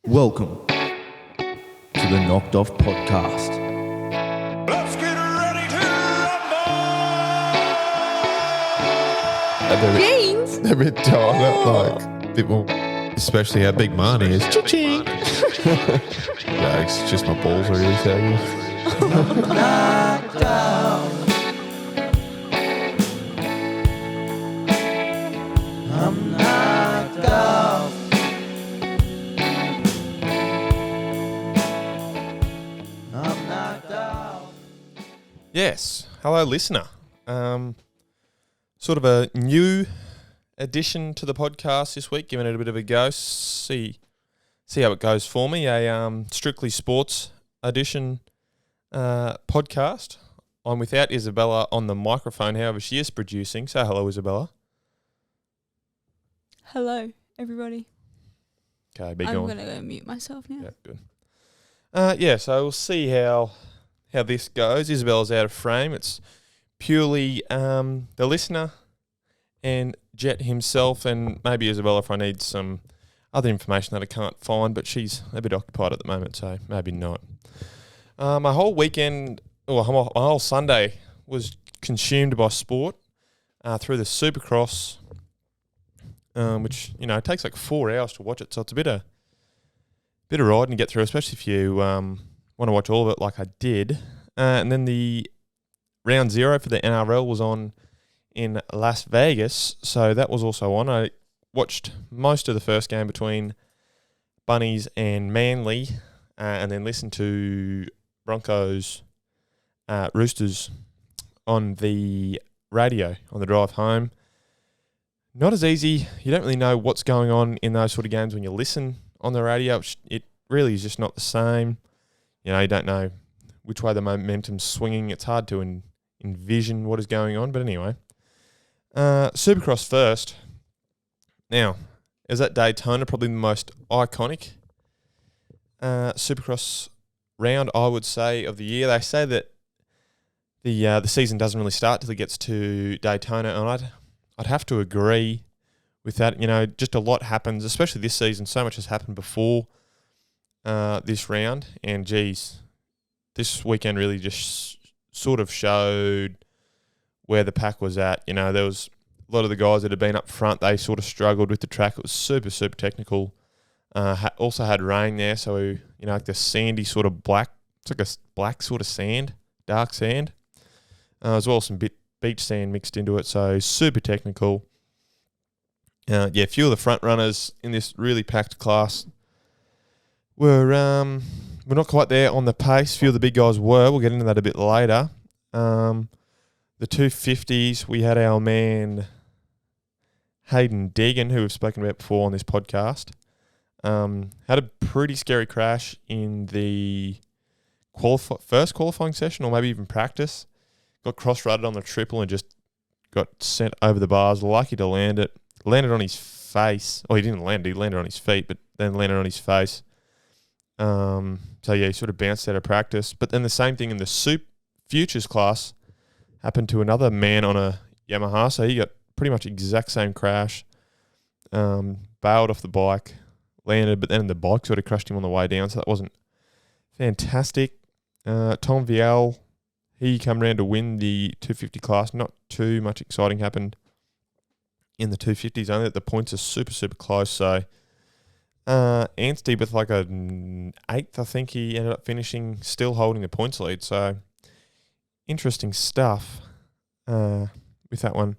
Welcome to the Knocked Off Podcast. Let's get ready to rumble! Jeans? They're a bit tighter, like a bit more, especially how big Marnie is. Cha-ching! Yeah, it's just my balls are really saggy. Yes. Hello, listener. Sort of a new addition to the podcast this week, giving it a bit of a go. See how it goes for me. A strictly sports edition podcast. I'm without Isabella on the microphone, however, she is producing. So hello, Isabella. Hello, everybody. Okay, be I'm going. going to go mute myself now. Yeah, good. So we'll see how this goes. Isabella's out of frame. It's purely the listener and Jet himself, and maybe Isabella if I need some other information that I can't find, but she's a bit occupied at the moment, so maybe not. My whole weekend, my whole Sunday was consumed by sport through the Supercross, which, takes like 4 hours to watch it, so it's a bit of riding to get through, especially if you want to watch all of it like I did. And then the round 0 for the NRL was on in Las Vegas, so that was also on. I watched most of the first game between Bunnies and Manly, and then listened to Broncos Roosters on the radio on the drive home. Not as easy. You don't really know what's going on in those sort of games when you listen on the radio. It really is just not the same. You don't know which way the momentum's swinging. It's hard to envision what is going on. But anyway, Supercross first. Now, is that Daytona probably the most iconic Supercross round, I would say, of the year? They say that the season doesn't really start till it gets to Daytona, and I'd have to agree with that. Just a lot happens, especially this season. So much has happened before this round, and geez, this weekend really just sort of showed where the pack was at. There was a lot of the guys that had been up front, they sort of struggled with the track. It was super, super technical. Also had rain there, so, like the sandy sort of black, it's like a black sort of sand, dark sand, as well as some beach sand mixed into it, so super technical. A few of the front runners in this really packed class were not quite there on the pace. A few of the big guys were. We'll get into that a bit later. The 250s, we had our man Hayden Deegan, who we've spoken about before on this podcast. Had a pretty scary crash in the first qualifying session, or maybe even practice. Got cross-rutted on the triple and just got sent over the bars. Lucky to land it. Landed on his face. Oh, he didn't land it. He landed on his feet, but then landed on his face. He sort of bounced out of practice. But then the same thing in the Futures class happened to another man on a Yamaha. So he got pretty much exact same crash. Bailed off the bike, landed, but then the bike sort of crushed him on the way down. So that wasn't fantastic. Tom Vial, he come around to win the 250 class. Not too much exciting happened in the 250s, only that the points are super, super close. So Anstey with like an 8th, I think he ended up finishing, still holding the points lead. So interesting stuff with that one.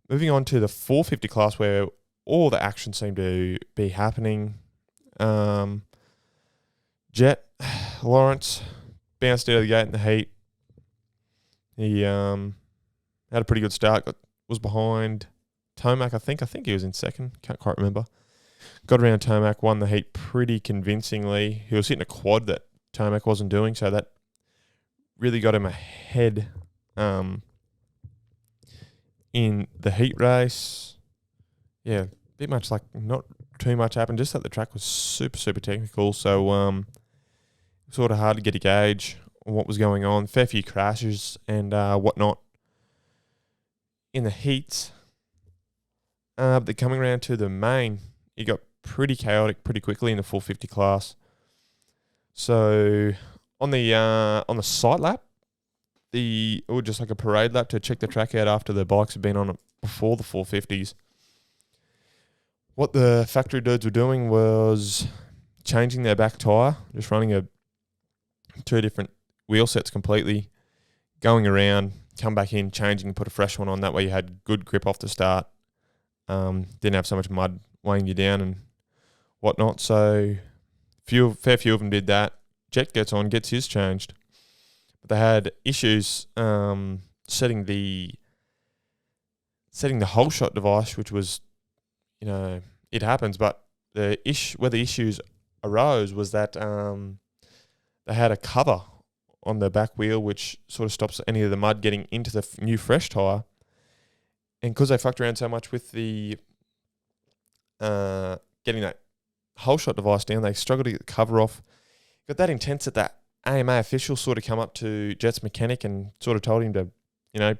Moving on to the 450 class, where all the action seemed to be happening. Jet Lawrence bounced out of the gate in the heat. He had a pretty good start. Was behind Tomac, I think he was in second. Can't quite remember. Got around Tomac, won the heat pretty convincingly. He was hitting a quad that Tomac wasn't doing, so that really got him ahead in the heat race. Yeah, bit much like not too much happened, just that the track was super, super technical, so sort of hard to get a gauge on what was going on. Fair few crashes and whatnot in the heats. But coming around to the main, you got pretty chaotic pretty quickly in the 450 class. So on the sight lap, or just like a parade lap to check the track out after the bikes had been on it before the 450s. What the factory dudes were doing was changing their back tyre, just running two different wheel sets completely, going around, come back in, changing, put a fresh one on. That way you had good grip off the start. Didn't have so much mud weighing you down and whatnot. So fair few of them did that. Jet gets on, gets his changed. But they had issues setting the whole shot device, which was, it happens. But where the issues arose was that they had a cover on the back wheel, which sort of stops any of the mud getting into the new fresh tyre. And because they fucked around so much with the getting that whole shot device down, they struggled to get the cover off. Got that intense that that AMA official sort of come up to Jet's mechanic and sort of told him to,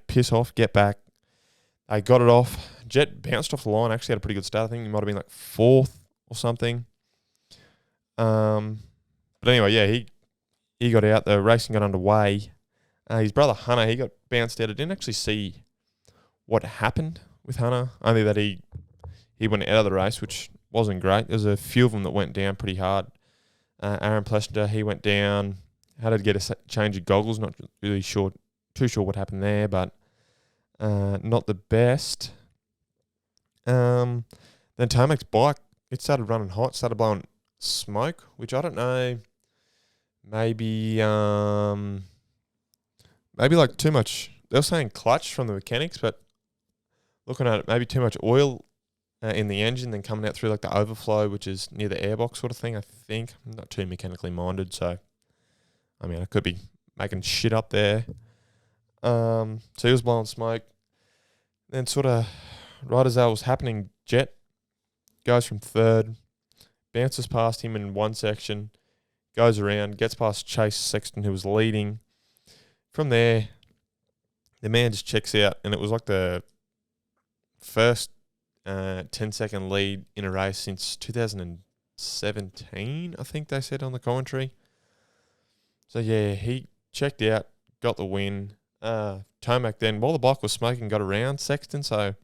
piss off, get back. They got it off. Jet bounced off the line. Actually had a pretty good start. I think he might have been like 4th or something. But anyway, yeah, he got out. The racing got underway. His brother Hunter, he got bounced out. I didn't actually see what happened with Hunter, only that he went out of the race, which wasn't great. There's a few of them that went down pretty hard. Aaron Plessinger, he went down, had to get a change of goggles. Not really too sure what happened there, but not the best. Then Tomac's bike, it started running hot, started blowing smoke, which I don't know. Maybe like too much. They were saying clutch from the mechanics, but looking at it, maybe too much oil in the engine, then coming out through like the overflow, which is near the airbox sort of thing, I think. I'm not too mechanically minded, so I mean, I could be making shit up there. So he was blowing smoke. Then sort of right as that was happening, Jet goes from 3rd, bounces past him in one section, goes around, gets past Chase Sexton, who was leading. From there, the man just checks out, and it was like the first 10-second lead in a race since 2017, I think they said on the commentary. So, yeah, he checked out, got the win. Tomac then, while the bike was smoking, got around Sexton, so it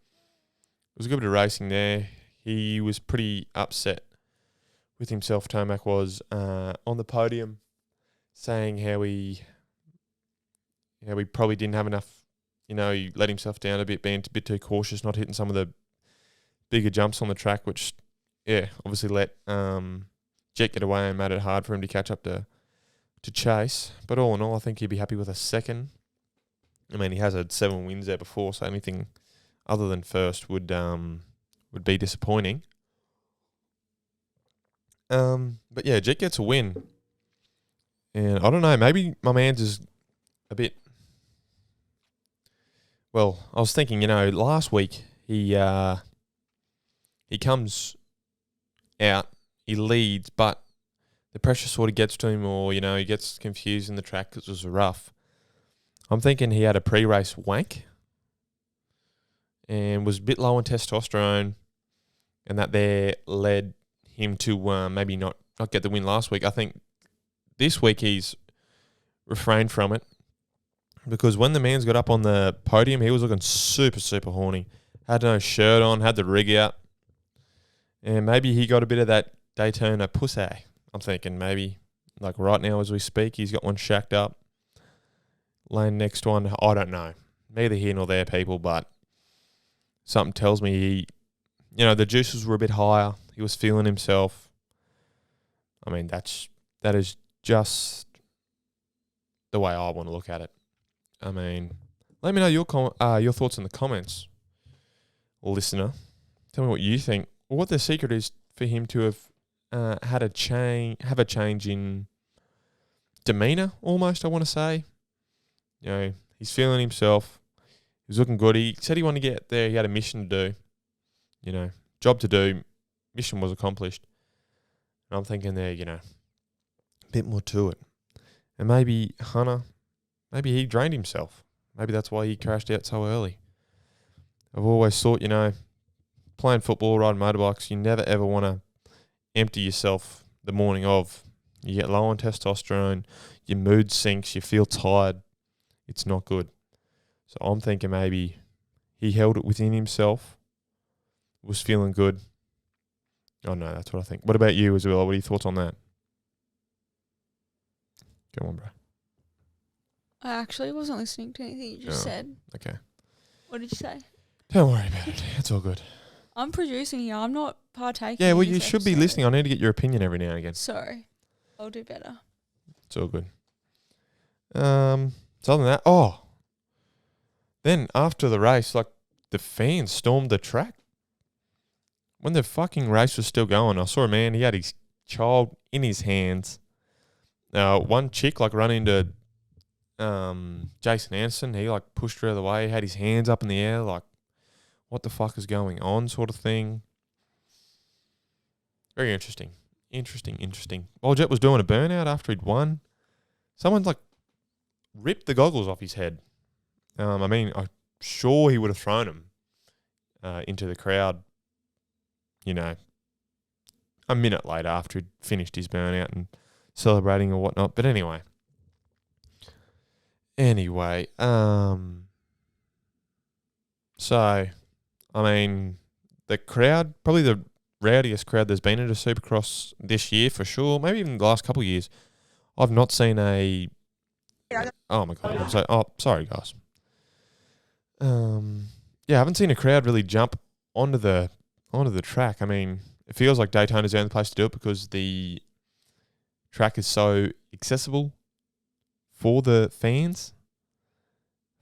was a good bit of racing there. He was pretty upset with himself, Tomac was, on the podium, saying how he probably didn't have enough, he let himself down a bit, being a bit too cautious, not hitting some of the bigger jumps on the track, which, yeah, obviously let Jet get away and made it hard for him to catch up to Chase. But all in all, I think he'd be happy with a 2nd. I mean, he has had 7 wins there before, so anything other than first would be disappointing. But yeah, Jet gets a win. And I don't know, maybe my man's is a bit... Well, I was thinking, last week he comes out, he leads, but the pressure sort of gets to him, or, he gets confused in the track because it was rough. I'm thinking he had a pre-race wank and was a bit low on testosterone, and that there led him to maybe not get the win last week. I think this week he's refrained from it, because when the man's got up on the podium, he was looking super, super horny. Had no shirt on, had the rig out. And maybe he got a bit of that Daytona pussy. I'm thinking maybe, like right now as we speak, he's got one shacked up. Laying next one, I don't know. Neither here nor there, people, but something tells me the juices were a bit higher. He was feeling himself. I mean, that is just the way I want to look at it. I mean, let me know your thoughts in the comments, listener. Tell me what you think, or what the secret is for him to have have a change in demeanour, almost, I want to say. He's feeling himself. He was looking good. He said he wanted to get there. He had a mission to do. Job to do. Mission was accomplished. And I'm thinking there, a bit more to it. And maybe Hunter, maybe he drained himself. Maybe that's why he crashed out so early. I've always thought, playing football, riding motorbikes, you never ever want to empty yourself the morning of. You get low on testosterone, your mood sinks, you feel tired. It's not good. So I'm thinking maybe he held it within himself, was feeling good. Oh no, that's what I think. What about you as well? What are your thoughts on that? Go on, bro. I actually wasn't listening to anything you just Oh. said. Okay. What did you say? Don't worry about it. It's all good. I'm producing here. I'm not partaking. Yeah, well, in you this should be episode. listening. I need to get your opinion every now and again. Sorry. I'll do better. It's all good. So other than that, then after the race, like the fans stormed the track. When the fucking race was still going, I saw a man, he had his child in his hands. One chick like run into Jason Anderson. He like pushed her out of the way, had his hands up in the air, like, what the fuck is going on, sort of thing. Very interesting. Interesting. While Jet was doing a burnout after he'd won, someone like ripped the goggles off his head. I mean, I'm sure he would have thrown them into the crowd, you know, a minute later after he'd finished his burnout and celebrating or whatnot. But anyway, so, I mean, the crowd, probably the rowdiest crowd there's been at a Supercross this year for sure, maybe even the last couple of years. I've not seen a... Oh my God. Sorry guys. I haven't seen a crowd really jump onto the track. I mean, it feels like Daytona's the only place to do it because the track is so accessible for the fans,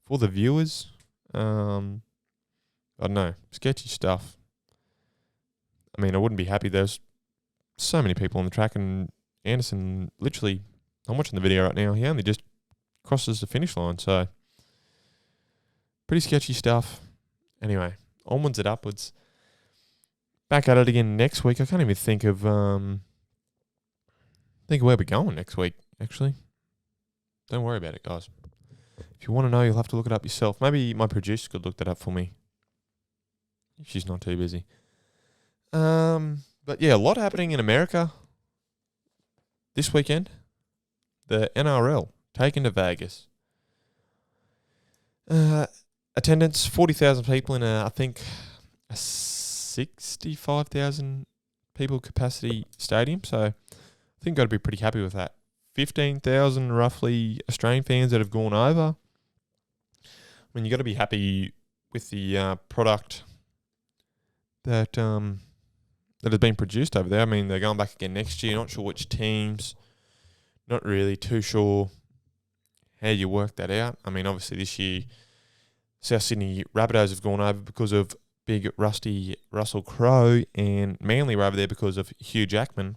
for the viewers. I don't know, sketchy stuff. I mean, I wouldn't be happy. There's so many people on the track, and Anderson literally, I'm watching the video right now, he only just crosses the finish line, so pretty sketchy stuff. Anyway, onwards and upwards. Back at it again next week. I can't even think of where we're going next week, actually. Don't worry about it, guys. If you want to know, you'll have to look it up yourself. Maybe my producer could look that up for me, if she's not too busy. But yeah, a lot happening in America this weekend. The NRL taken to Vegas. Attendance 40,000 people in I think a 65,000 people capacity stadium. So I think got to be pretty happy with that. 15,000 roughly Australian fans that have gone over. I mean, you got to be happy with the product that has been produced over there. I mean, they're going back again next year. Not sure which teams. Not really too sure how you work that out. I mean, obviously this year, South Sydney Rabbitohs have gone over because of big Rusty Russell Crowe, and Manly were over there because of Hugh Jackman.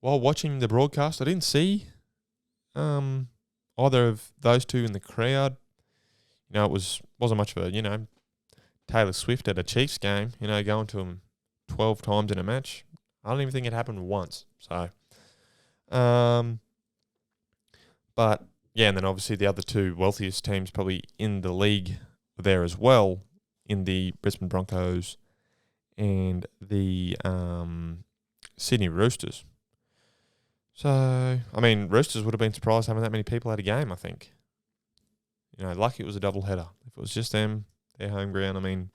While watching the broadcast, I didn't see either of those two in the crowd. You know, it wasn't much of a, Taylor Swift at a Chiefs game, going to him 12 times in a match. I don't even think it happened once. So, but yeah, and then obviously the other two wealthiest teams probably in the league were there as well, in the Brisbane Broncos and the Sydney Roosters. So, I mean, Roosters would have been surprised having that many people at a game, I think. Lucky it was a double header. If it was just them, their home ground, I mean,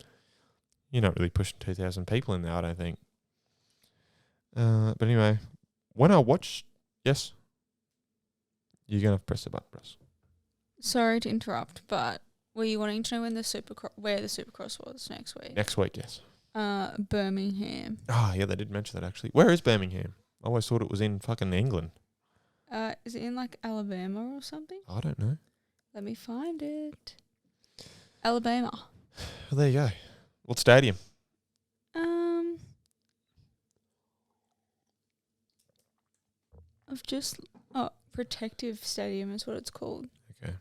you're not really pushing 2,000 people in there, I don't think. But anyway, when I watched... Yes? You're going to press the button, Russ. Sorry to interrupt, but were you wanting to know when where the Supercross was next week? Next week, yes. Birmingham. Oh, yeah, they did mention that, actually. Where is Birmingham? I always thought it was in fucking England. Is it in like Alabama or something? I don't know. Let me find it. Alabama. Well, there you go. What stadium? Protective Stadium is what it's called. Okay.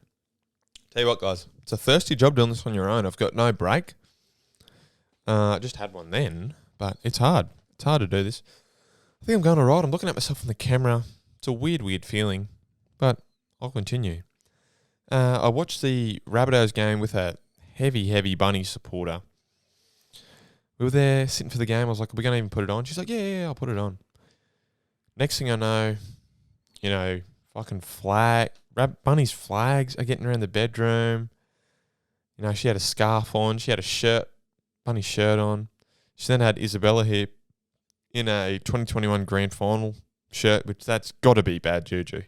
Tell you what, guys. It's a thirsty job doing this on your own. I've got no break. I just had one then, but it's hard. It's hard to do this. I think I'm going all right. I'm looking at myself on the camera. It's a weird feeling, but I'll continue. I watched the Rabbitohs game with a heavy Bunny supporter. we were there sitting for the game. I was like, "Are we going to even put it on?" She's like, "Yeah, I'll put it on." Next thing I know, fucking Bunny's flags are getting around the bedroom. She had a scarf on. She had a shirt, Bunny shirt on. She then had Isabella here in a 2021 grand final shirt, which that's got to be bad juju.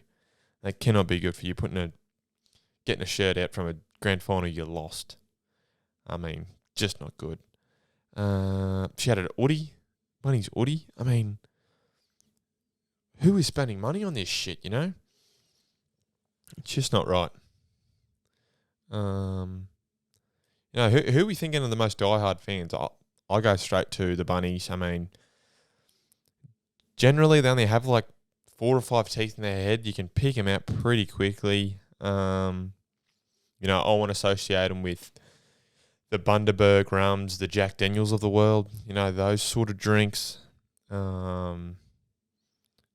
That cannot be good for you, getting a shirt out from a grand final you lost. I mean, just not good. She had an Audi, Bunny's Audi. I mean, who is spending money on this shit, It's just not right. Who are we thinking are the most diehard fans? I go straight to the Bunnies. I mean, generally they only have like 4 or 5 teeth in their head. You can pick them out pretty quickly. I won't associate them with the Bundaberg rums, the Jack Daniels of the world. Those sort of drinks. Anytime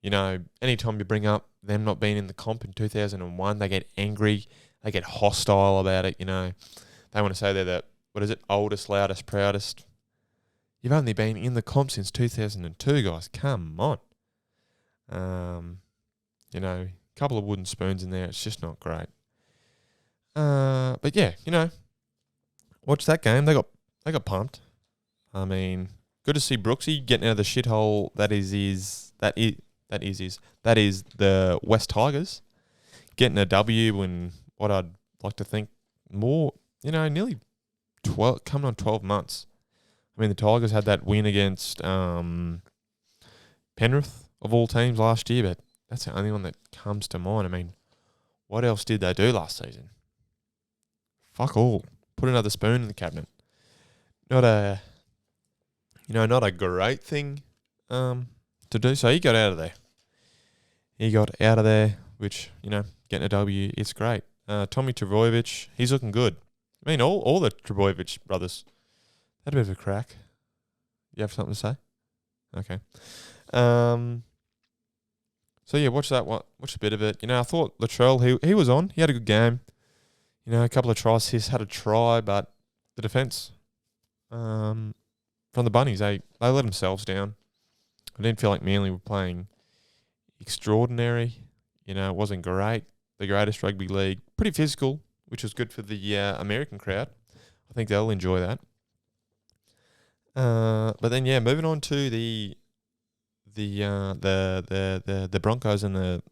you bring up them not being in the comp in 2001, they get angry. They get hostile about it. They want to say they're the, oldest, loudest, proudest. You've only been in the comp since 2002, guys. Come on. A couple of wooden spoons in there. It's just not great. But yeah, watch that game. They got pumped. I mean, good to see Brooksy getting out of the shithole that is the West Tigers, getting a W in what I'd like to think more, nearly 12, coming on 12 months. I mean, the Tigers had that win against Penrith of all teams last year, but that's the only one that comes to mind. I mean, what else did they do last season? Fuck all. Put another spoon in the cabinet. Not a great thing to do. So he got out of there. Which, getting a W, it's great. Tommy Trbojevic, he's looking good. I mean, all the Trbojevic brothers had a bit of a crack. You have something to say? Okay. So yeah, watch that one. Watch a bit of it. I thought Latrell, he was on. He had a good game. A couple of try assists, had a try, but the defence from the Bunnies, they let themselves down. I didn't feel like Manly were playing extraordinary. It wasn't great. The greatest rugby league. Pretty physical, which was good for the American crowd. I think they'll enjoy that. But then moving on to the Broncos and the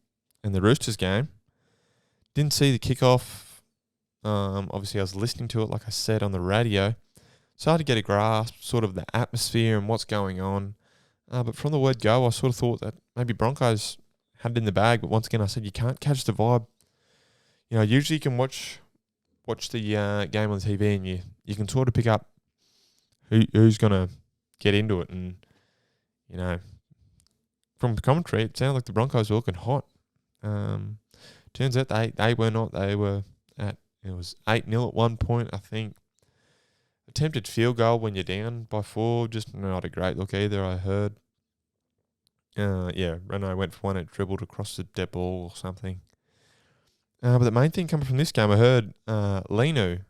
Roosters game. Didn't see the kickoff. Obviously, I was listening to it, like I said, on the radio. So I had to get a grasp, sort of the atmosphere and what's going on. But from the word go, I sort of thought that maybe Broncos had it in the bag. But once again, I said you can't catch the vibe. Usually you can watch the game on the TV and you can sort of pick up who's going to get into it. And, from the commentary, it sounded like the Broncos were looking hot. Turns out they were not. They were it was 8-0 at one point, I think. Attempted field goal when you're down by 4, just not a great look either, I heard. Reno went for one, it dribbled across the dead ball or something. But the main thing coming from this game, I heard Lenu,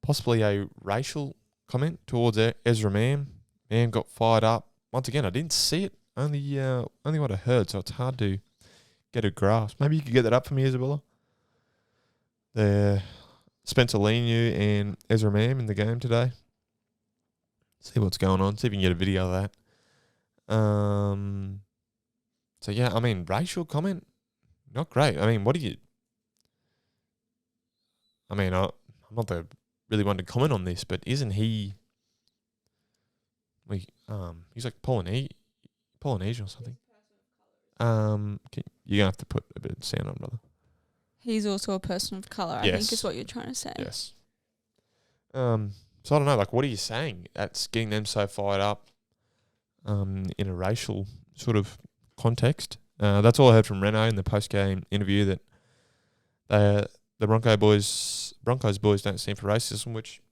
possibly a racial comment towards Ezra Mam. Mam got fired up. Once again, I didn't see it, only what I heard, so it's hard to get a grasp. Maybe you could get that up for me, Isabella. The Spencer Lenu and Ezra Mam in the game today. See what's going on. See if you can get a video of that. So yeah, I mean, racial comment, not great. I mean, what do you? I mean, I'm not the really one to comment on this, but isn't he? He's like Polynesian or something. You're gonna have to put a bit of sound on, brother. He's also a person of colour, I think is what you're trying to say. Yes. So I don't know, like, what are you saying? That's getting them so fired up in a racial sort of context. That's all I heard from Reno in the post-game interview, that the Broncos boys don't stand for racism, which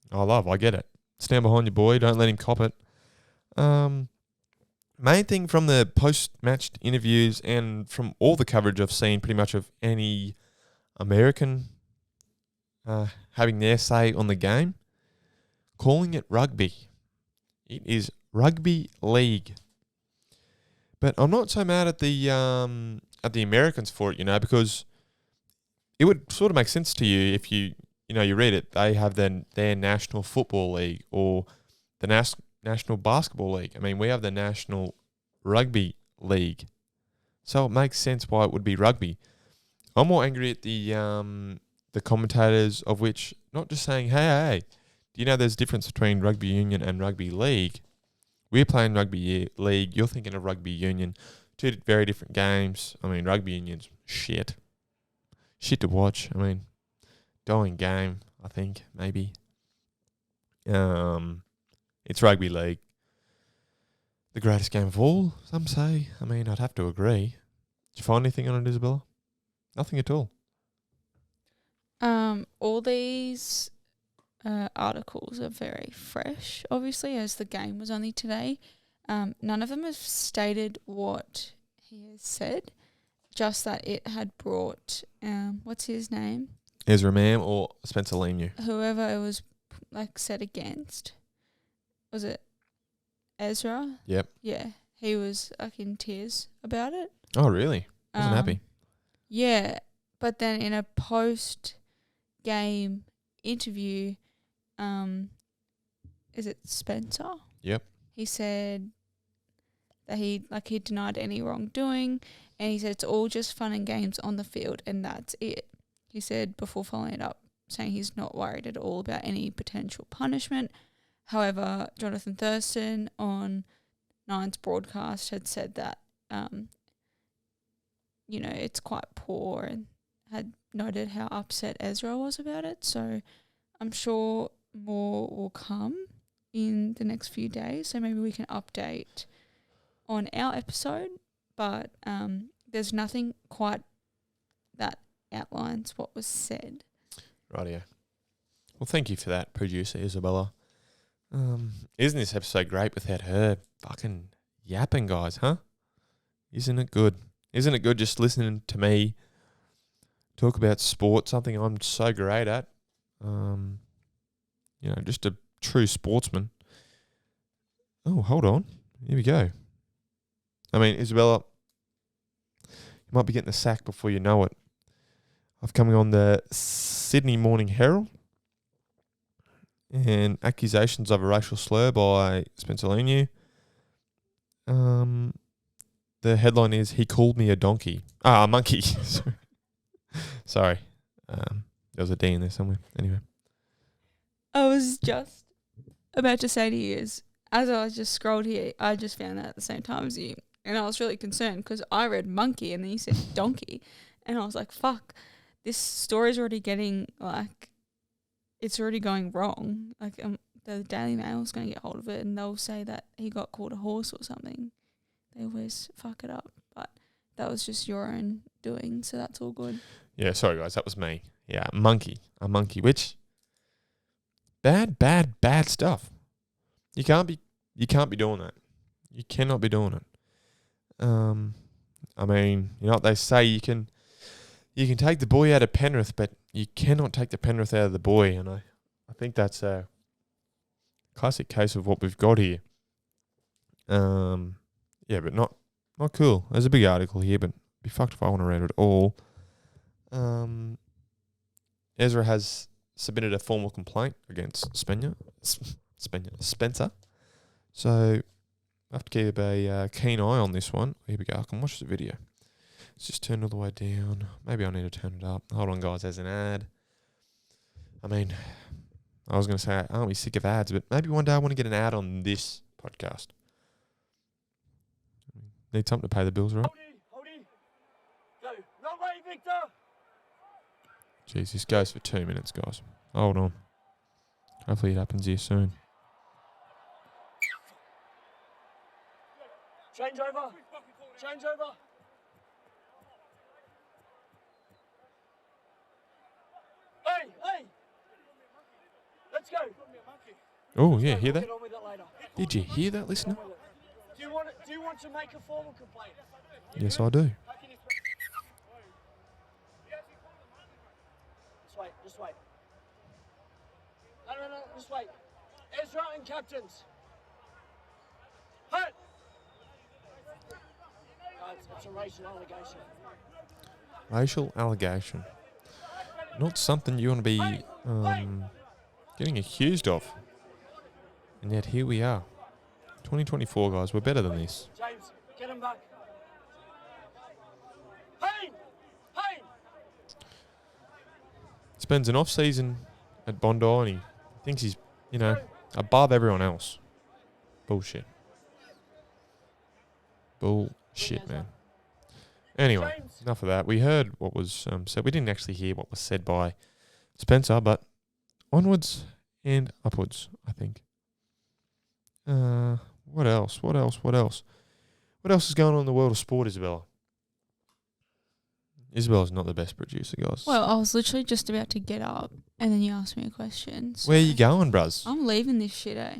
I love. I get it. Stand behind your boy. Don't let him cop it. Main thing from the post-match interviews and from all the coverage I've seen pretty much of any American having their say on the game, calling it rugby. It is rugby league. But I'm not so mad at the Americans for it, because it would sort of make sense to you if you read it. They have their National Football League or the National Basketball League. I mean, we have the National Rugby League. So it makes sense why it would be rugby. I'm more angry at the commentators of which not just saying, hey, do you know there's a difference between rugby union and rugby league? We're playing rugby league. You're thinking of rugby union. Two very different games. I mean, rugby union's shit. Shit to watch. I mean, dying game, I think, maybe. It's rugby league. The greatest game of all, some say. I mean, I'd have to agree. Did you find anything on it, Isabella? Nothing at all. All these articles are very fresh, obviously, as the game was only today. None of them have stated what he has said, just that it had brought, what's his name? Ezra Mam or Spencer Leniu? Whoever it was, set against. Was it Ezra? Yep. Yeah. He was, in tears about it. Oh, really? Wasn't happy. Yeah. But then in a post-game interview, is it Spencer? Yep. He said that he denied any wrongdoing, and he said it's all just fun and games on the field, and that's it. He said before following it up, saying he's not worried at all about any potential punishment. However, Jonathan Thurston on Nine's broadcast had said that, it's quite poor, and had noted how upset Ezra was about it. So I'm sure more will come in the next few days. So maybe we can update on our episode. But there's nothing quite that outlines what was said. Rightio. Well, thank you for that, producer Isabella. Isn't this episode great without her fucking yapping, guys, huh? Isn't it good? Isn't it good just listening to me talk about sport, something I'm so great at? Just a true sportsman. Oh, hold on. Here we go. I mean, Isabella, you might be getting the sack before you know it. I've come on the Sydney Morning Herald and accusations of a racial slur by Spencer Leniu. The headline is, he called me a donkey. A monkey. Sorry. There was a D in there somewhere. Anyway. I was just about to say to you, as I just scrolled here, I just found that at the same time as you. And I was really concerned because I read monkey and then you said donkey. And I was like, fuck, this story's already getting, it's already going wrong. The Daily Mail's going to get hold of it and they'll say that he got called a horse or something. They always fuck it up. But that was just your own doing, so that's all good. Yeah, sorry guys, that was me. Yeah, a monkey, which bad stuff. You can't be doing that. You cannot be doing it. I mean, you know what they say, you can take the boy out of Penrith, but you cannot take the Penrith out of the boy, and I think that's a classic case of what we've got here. Yeah, but not cool. There's a big article here, but be fucked if I want to read it all. Ezra has submitted a formal complaint against Spencer. So I have to keep a keen eye on this one. Here we go. I can watch the video. Let's just turn it all the way down. Maybe I need to turn it up. Hold on, guys. There's an ad. I mean, I was going to say, aren't we sick of ads? But maybe one day I want to get an ad on this podcast. Need something to pay the bills, right? Holdy. Go. Wrong way, Victor. Jeez, this goes for 2 minutes, guys. Hold on. Hopefully it happens here soon. Change over. Hey. Let's go. Oh, yeah, hear that? Get on with it later. Did you hear that, listener? Do you want to make a formal complaint? Yes, I do. Just wait. No, just wait. Ezra and captains. It's a racial allegation. Racial allegation. Not something you want to be getting accused of. And yet here we are. 2024, guys. We're better than this. James, get him back. Payne! Payne! Spends an off season at Bondi and he thinks he's, above everyone else. Bullshit. Bullshit, man. Anyway, enough of that. We heard what was said. We didn't actually hear what was said by Spencer, but onwards and upwards, I think. What else? What else is going on in the world of sport, Isabella? Isabella's not the best producer, guys. Well, I was literally just about to get up, and then you asked me a question. So Where are you going, bruz? I'm leaving this shit, eh?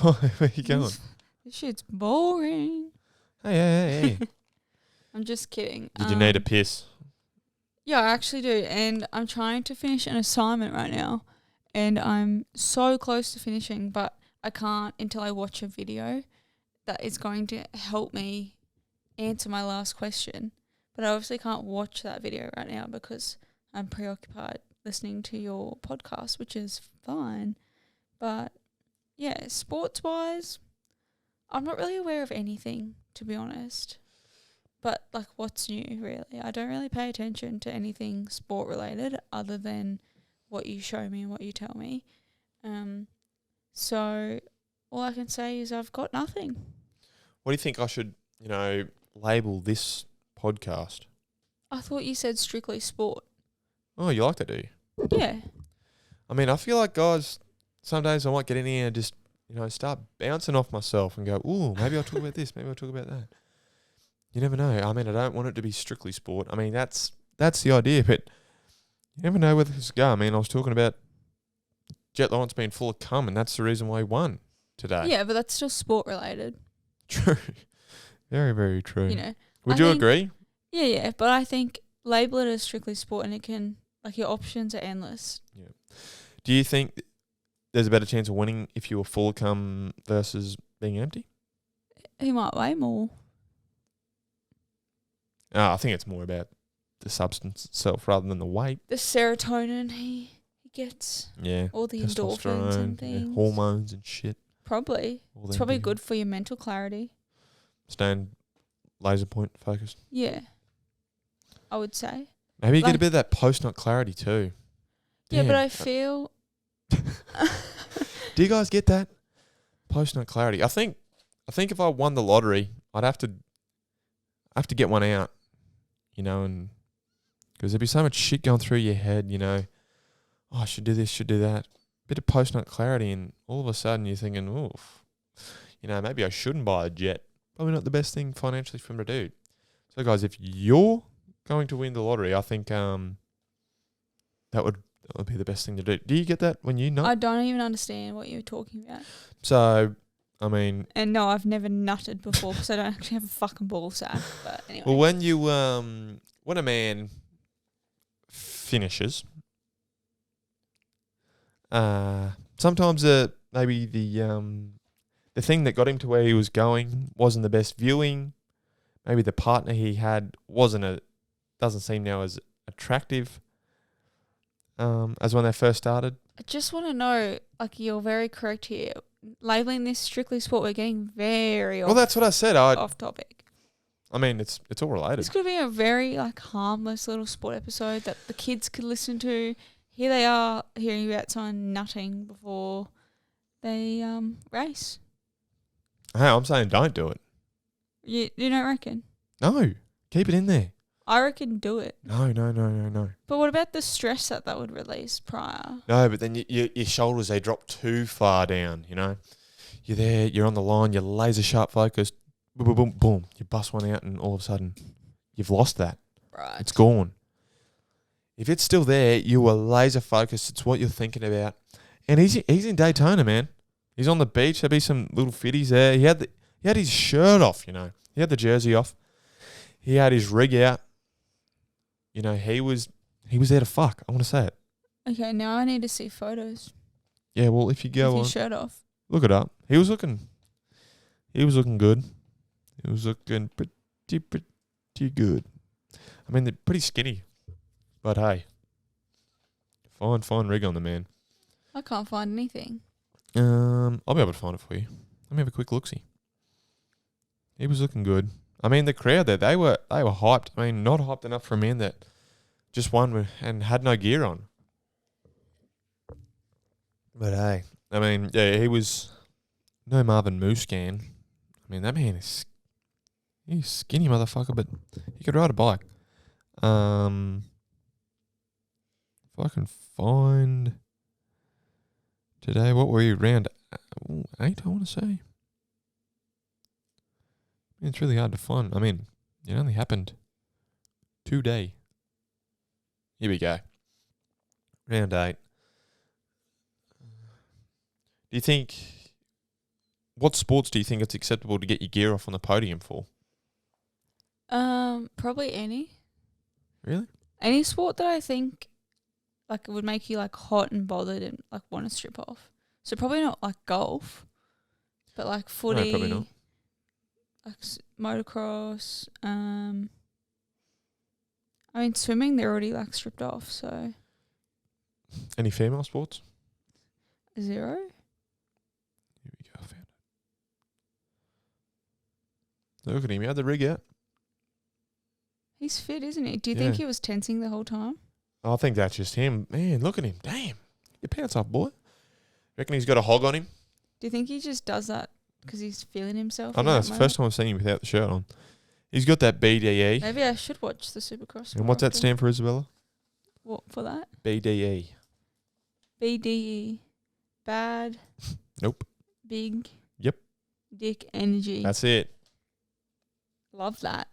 Where are you going? This shit's boring. Hey. I'm just kidding. Did you need a piss? Yeah, I actually do, and I'm trying to finish an assignment right now, and I'm so close to finishing, but I can't until I watch a video that is going to help me answer my last question. But I obviously can't watch that video right now because I'm preoccupied listening to your podcast, which is fine. But yeah, sports-wise, I'm not really aware of anything, to be honest. But like, what's new, really? I don't really pay attention to anything sport-related other than what you show me and what you tell me. So all I can say is I've got nothing. What do you think I should, label this podcast? I thought you said strictly sport. Oh, you like that, do you? Yeah. I mean, I feel like, guys, some days I might get in here and just, start bouncing off myself and go, ooh, maybe I'll talk about this, maybe I'll talk about that. You never know. I mean, I don't want it to be strictly sport. I mean, that's the idea, but you never know where this is going. I mean, I was talking about Jet Lawrence being full of cum, and that's the reason why he won today. Yeah, but that's still sport related. True. Very, very true. Would I you think- agree? Yeah, but I think label it as strictly sport and it can, like, your options are endless. Do you think there's a better chance of winning if you were full of cum versus being empty? He might weigh more. I think it's more about the substance itself rather than the weight. The serotonin he gets, Yeah. all the endorphins and things. hormones and shit. Probably. All It's them probably things. good for your mental clarity. Staying laser point focused. Yeah. I would say. Maybe you get a Like- bit of that post-nut clarity too. Yeah, but Damn. I feel Do you guys get that? Post-nut clarity. I think if I won the lottery, I'd have to get one out, and because there'd be so much shit going through your head, oh, I should do this, should do that. Bit of post-nut clarity, and all of a sudden you're thinking, oof, maybe I shouldn't buy a jet. Probably not the best thing financially for him to do. So, guys, if you're going to win the lottery, I think that would be the best thing to do. Do you get that when you nut? I don't even understand what you're talking about. So, I mean, And no, I've never nutted before because I don't actually have a fucking ball sack. But anyway. well, when you when a man finishes, sometimes maybe the thing that got him to where he was going wasn't the best viewing. Maybe the partner he had doesn't seem now as attractive as when they first started. I just want to know, like, you're very correct here. Labeling this strictly sport, we're getting very Well, that's what I said. off topic. I mean, it's all related. This could be a very, like, harmless little sport episode that the kids could listen to. Here they are hearing about someone nutting before they race. Hey, I'm saying don't do it. You don't reckon? No, keep it in there. I reckon do it. No. But what about the stress that would release prior? No, but then your shoulders, they drop too far down, You're there, you're on the line, you're laser sharp focused, boom, boom, boom, boom. You bust one out and all of a sudden you've lost that. Right. It's gone. If it's still there, you were laser focused. It's what you're thinking about. And he's in Daytona, man. He's on the beach. There'll be some little fitties there. He had his shirt off, He had the jersey off. He had his rig out. He was there to fuck. I want to say it. Okay, now I need to see photos. Yeah, well, if you With go on, his shirt off. look it up. He was looking good. He was looking pretty pretty good. I mean, they're pretty skinny, but hey, fine rig on the man. I can't find anything. I'll be able to find it for you. Let me have a quick look-see. He was looking good. I mean, the crowd there, they were hyped. I mean, not hyped enough for a man that just won and had no gear on. But hey, I mean, yeah, he was no Marvin Muscan. I mean, that man he's a skinny motherfucker, but he could ride a bike. If I can find today, what were you, round 8, I want to say? It's really hard to find. I mean, it only happened today. Here we go. Round 8. Do you think, what sports do you think it's acceptable to get your gear off on the podium for? Probably any Really? sport that I think like it would make you like hot and bothered and like want to strip off. So probably not like golf, but like footy, probably not. like motocross. I mean swimming, they're already like stripped off. So Any female sports? 0. Here we go. I found it. Look at him. He had the rig out. He's fit, isn't he? Do you think Yeah. he was tensing the whole time? I think that's just him. Man, look at him. Damn. Your pants off, boy. Reckon he's got a hog on him? Do you think he just does that because he's feeling himself? I in know. that It's the moment? first time I've seen him without the shirt on. He's got that BDE. Maybe I should watch the Supercross. And what's that after. stand for, Isabella? What for that? BDE. BDE. Bad. Nope. Big. Yep. Dick energy. That's it. Love that.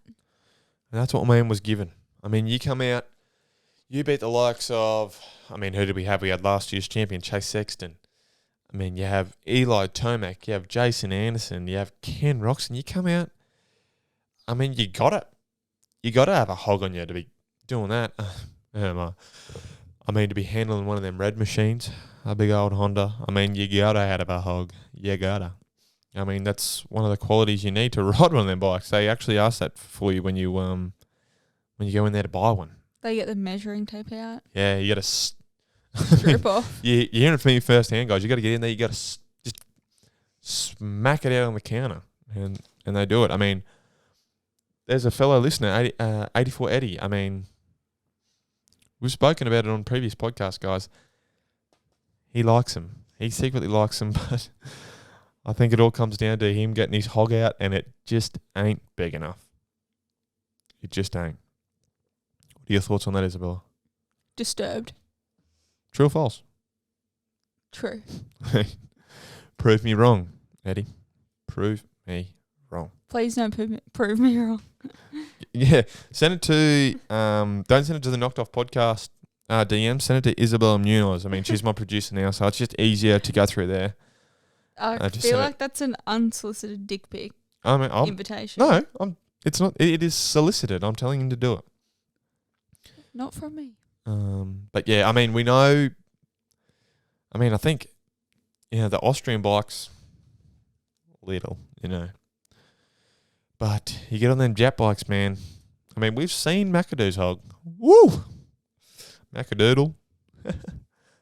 And that's what man was given. I mean, you come out, you beat the likes of, I mean, who did we have? We had last year's champion, Chase Sexton. I mean, you have Eli Tomac, you have Jason Anderson, you have Ken Roxon. You come out, I mean, you got it. You got to have a hog on you to be doing that. I mean, to be handling one of them red machines, a big old Honda. I mean, you got to have a hog. You got to. I mean, that's one of the qualities you need to ride one of them bikes. They actually ask that for you when you go in there to buy one. They get the measuring tape out. Yeah, you got to. Strip off. You're hearing it from me firsthand, guys. You got to get in there. You got to just smack it out on the counter, and they do it. I mean, there's a fellow listener, 84 Eddie. I mean, we've spoken about it on previous podcasts, guys. He likes them. He secretly likes them, but I think it all comes down to him getting his hog out, and it just ain't big enough. It just ain't. What are your thoughts on that, Isabella? Disturbed. True or false? True. Prove me wrong, Eddie. Prove me wrong. Please don't prove me wrong. Yeah, send it to, don't send it to the Knocked Off Podcast DM. Send it to Isabella Munoz. I mean, she's my producer now, so it's just easier to go through there. I just feel send it- like that's an unsolicited dick pic I mean, invitation. no, it's not. It is solicited. I'm telling him to do it. Not from me. But yeah, I mean, we know. I mean, I think, the Austrian bikes, little, but you get on them Jap bikes, man. I mean, we've seen McAdoo's hog. Woo, McAdoodle,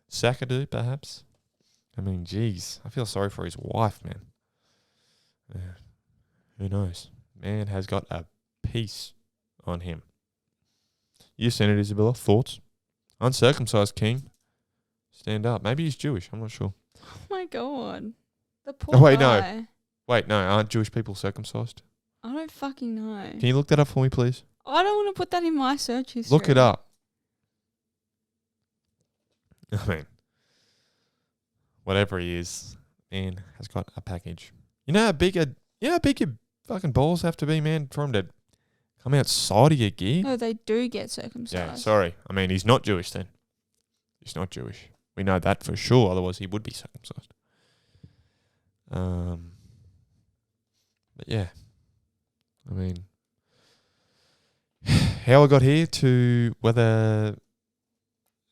Sackadoo, perhaps. I mean, geez, I feel sorry for his wife, man. Yeah. Who knows? Man has got a piece on him. You seen it, Isabella? Thoughts? Uncircumcised king. Stand up. Maybe he's Jewish. I'm not sure. Oh my god. The poor Oh, wait, no. guy. Wait, no. Aren't Jewish people circumcised? I don't fucking know. Can you look that up for me, please? I don't want to put that in my search history. Look it up. I mean, whatever he is, man has got a package. You know how big your fucking balls have to be, man, for him to come outside of your gear? No, they do get circumcised. Yeah, sorry. I mean, he's not Jewish then. He's not Jewish. We know that for sure. Otherwise, he would be circumcised. But yeah, I mean, how I got here to whether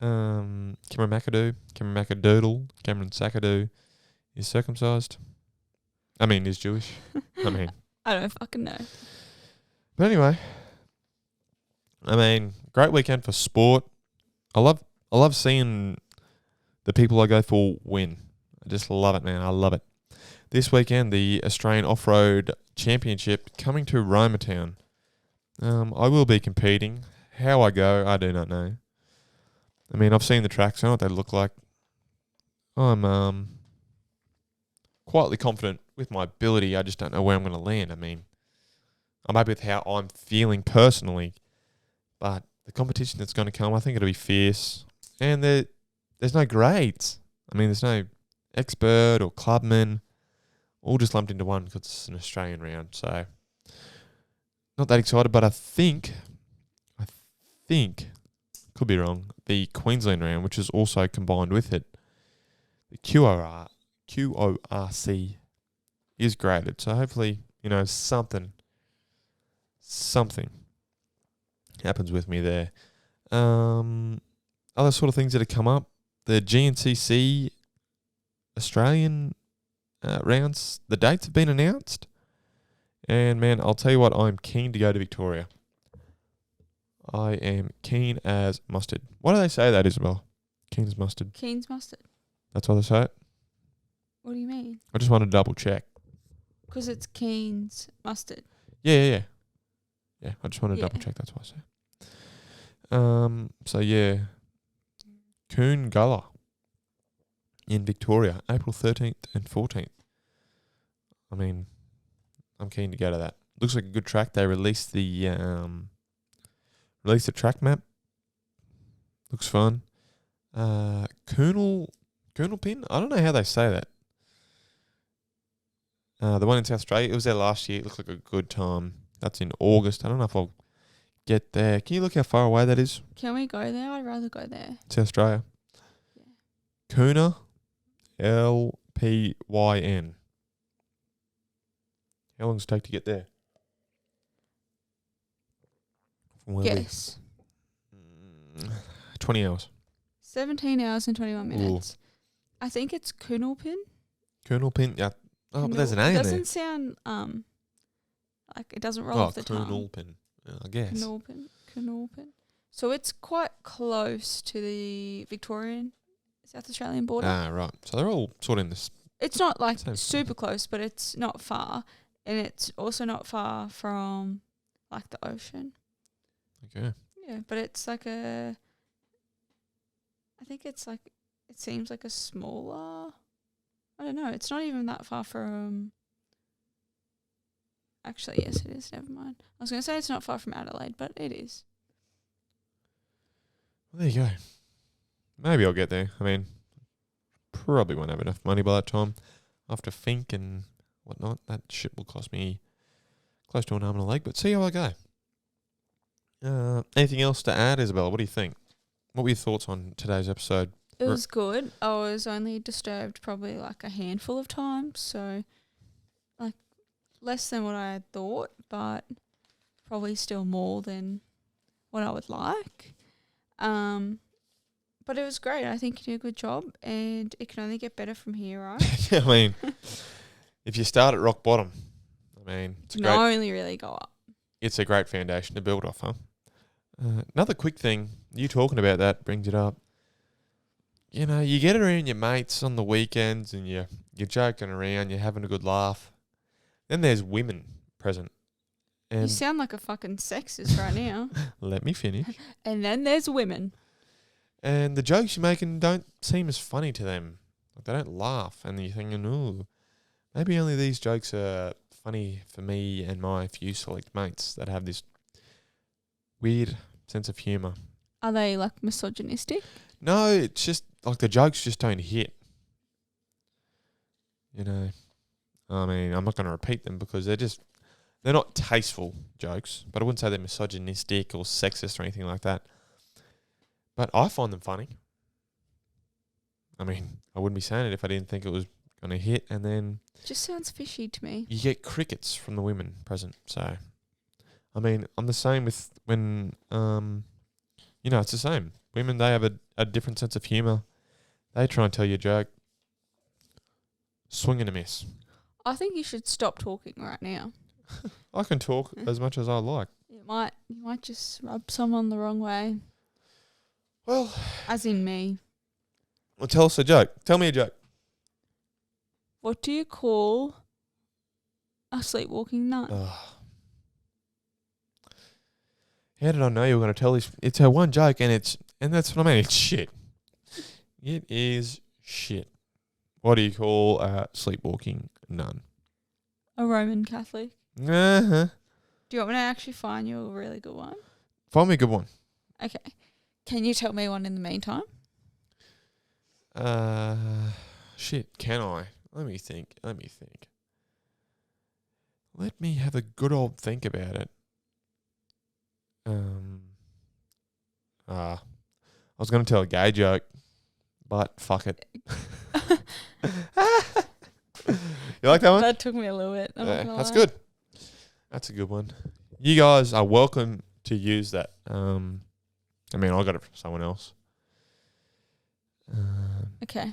Cameron Macadoodle, Cameron Sackadoo is circumcised. I mean, is Jewish. I mean, I don't fucking know. but anyway, I mean, great weekend for sport. I love seeing the people I go for win. I just love it, man. I love it. This weekend, the Australian Off-Road Championship coming to Roma Town. I will be competing. How I go, I do not know. I mean, I've seen the tracks. I know what they look like. I'm quietly confident with my ability. I just don't know where I'm going to land. I mean, I'm happy with how I'm feeling personally, but the competition that's going to come, I think it'll be fierce. And there's no grades. I mean, there's no expert or clubman, all just lumped into one because it's an Australian round. So, not that excited, but I think, could be wrong, the Queensland round, which is also combined with it, the QORC is graded. So hopefully, something happens with me there. Other sort of things that have come up, the GNCC Australian rounds, the dates have been announced. And man, I'll tell you what, I'm keen to go to Victoria. I am keen as mustard. Why do they say that, Isabel? Keen as mustard. Keen's mustard. That's why they say it? What do you mean? I just want to double check. Because it's Keen's mustard. Yeah, I just want to Yeah. double check, that's why I say. So yeah. Coongulla in Victoria, April 13th and 14th. I mean, I'm keen to go to that. Looks like a good track. They released the track map. Looks fun. Coonal Pin? I don't know how they say that. The one in South Australia, it was there last year. It looked like a good time. That's in August. I don't know if I'll get there. Can you look how far away that is? Can we go there? I'd rather go there. South Australia. Yeah. Coona, LPYN. How long does it take to get there? From where we- Yes. 20 hours. 17 hours and 21 minutes. I think it's Coonalpin. Colonel Pin, yeah. Oh, but there's an A It in there. doesn't sound like it doesn't roll off the tongue. Colonel Pin, I guess. Coonalpin. So it's quite close to the Victorian South Australian border. Ah, right. So they're all sort of in this. It's not like Same. super close, but it's not far, and it's also not far from like the ocean. Okay. Yeah, but it's like I think it's like, it seems like a smaller, I don't know, it's not even that far from, actually, yes, it is, never mind. I was going to say it's not far from Adelaide, but it is. Well, there you go. Maybe I'll get there. I mean, probably won't have enough money by that time. I'll have to think and whatnot. That shit will cost me close to an arm and a leg, but see how I go. Anything else to add, Isabella? What do you think? What were your thoughts on today's episode? It was good. I was only disturbed probably like a handful of times, so like less than what I had thought, but probably still more than what I would like. But it was great. I think you did a good job, and it can only get better from here, right? I mean, if you start at rock bottom, I mean, It can only really go up. it's a great foundation to build off, huh? Another quick thing, you talking about that brings it up. You know, you get around your mates on the weekends and you're joking around, you're having a good laugh. Then there's women present. You And sound like a fucking sexist right now. let me finish. And then there's women. And the jokes you're making don't seem as funny to them. Like, they don't laugh. And you're thinking, ooh, maybe only these jokes are funny for me and my few select mates that have this weird sense of humour. Are they like misogynistic? No, it's just like the jokes just don't hit. You know, I mean, I'm not going to repeat them because they're not tasteful jokes, but I wouldn't say they're misogynistic or sexist or anything like that. But I find them funny. I mean, I wouldn't be saying it if I didn't think it was going to hit. And then Just sounds fishy to me. you get crickets from the women present. So, I mean, I'm the same with when, it's the same. Women, they have a different sense of humour. They try and tell you a joke. Swing and a miss. I think you should stop talking right now. I can talk as much as I like. Yeah, You might just rub someone the wrong way, Well, as in me. tell us a joke. Tell me a joke. What do you call a sleepwalking nun? How did I know you were going to tell this? It's her one joke, and that's what I mean. It's shit. It is shit. What do you call a sleepwalking nun? A Roman Catholic. Uh-huh. Do you want me to actually find you a really good one? Find me a good one. Okay. Can you tell me one in the meantime? Shit, can I? Let me think. Let me have a good old think about it. I was going to tell a gay joke, but fuck it. You like that one? That took me a little bit. I'm not Yeah, gonna that's lie. good. That's a good one. You guys are welcome to use that. I mean, I got it from someone else. Okay.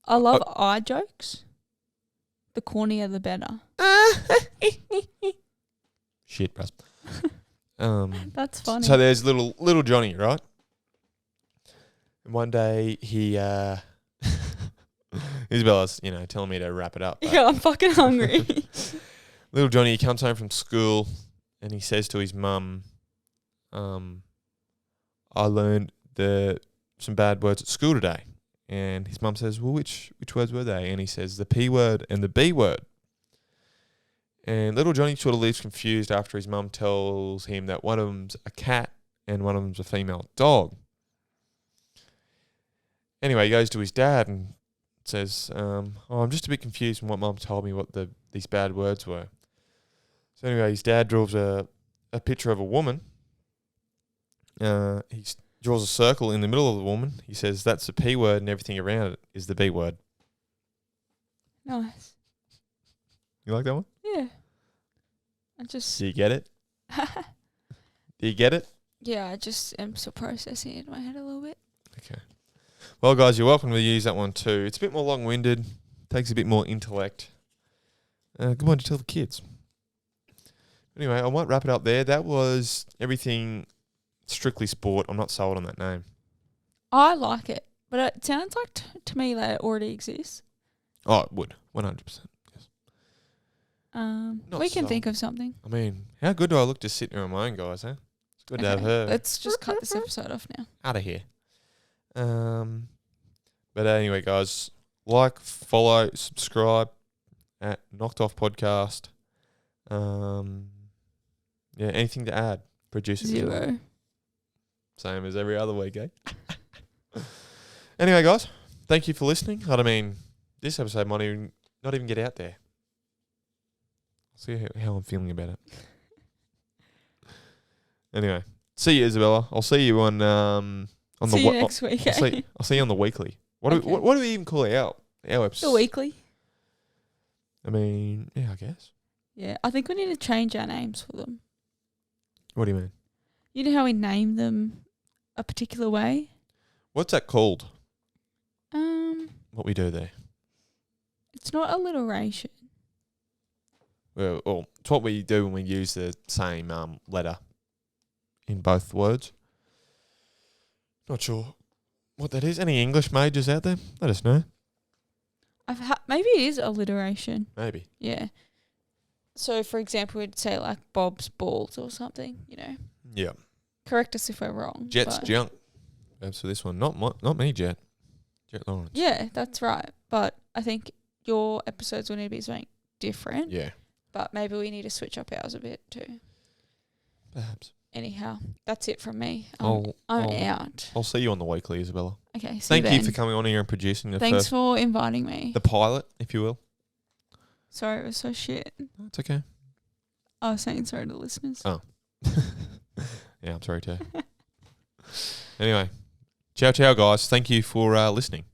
I love eye jokes. The cornier, the better. Shit, bros. That's funny. So there's little Johnny, right? And one day he Isabella's, telling me to wrap it up. but Yeah, I'm fucking hungry. Little Johnny, he comes home from school and he says to his mum, I learned some bad words at school today. And his mum says, well, which words were they? And he says, the P word and the B word. And little Johnny sort of leaves confused after his mum tells him that one of them's a cat and one of them's a female dog. Anyway, he goes to his dad and says, I'm just a bit confused from what mum told me what these bad words were. So anyway, his dad draws a picture of a woman. He draws a circle in the middle of the woman. He says, that's the P word and everything around it is the B word. Nice. You like that one? Yeah. I just Do you get it? Do you get it? yeah, I just am still processing it in my head a little bit. Okay. Well, guys, you're welcome to use that one too. It's a bit more long-winded, takes a bit more intellect. Good one to tell the kids. Anyway, I might wrap it up there. That was everything strictly sport. I'm not sold on that name. I like it, but it sounds like to me that it already exists. Oh, it would. 100%. Yes. Not We can sold. think of something. I mean, how good do I look just sitting here on my own, guys, huh? It's good to have her Let's just cut this episode off now. out of here. But anyway, guys, like, follow, subscribe at Knocked Off Podcast. Yeah, anything to add? Producer Killer. 0. Same as every other week, eh? Anyway, guys, thank you for listening. I mean, this episode might not even get out there. I'll see how I'm feeling about it. Anyway, see you, Isabella. I'll see you on the See you next week. I'll see you on the weekly. What Okay. do we even call our episode? The weekly. I mean, yeah, I guess. Yeah, I think we need to change our names for them. What do you mean? You know how we name them a particular way? What's that called? It's What we do there? not alliteration. Well, it's what we do when we use the same letter in both words. Not sure what that is. Any English majors out there? Let us know. Maybe it is alliteration. Maybe. Yeah. So, for example, we'd say like Bob's balls or something. Yeah. Correct us if we're wrong. Jet's but- junk. That's for this one. Not me, Jet. Jet Lawrence. Yeah, that's right. But I think your episodes will need to be something different. Yeah. But maybe we need to switch up ours a bit too. Perhaps. Anyhow, that's it from me. I'll out. I'll see you on the weekly, Isabella. Okay, see Thank you you then. for coming on here and producing the Thanks first, for inviting me. the pilot, if you will. Sorry, it was so shit. That's okay. I was saying sorry to the listeners. Oh. Yeah, I'm sorry too. Anyway, ciao, guys. Thank you for listening.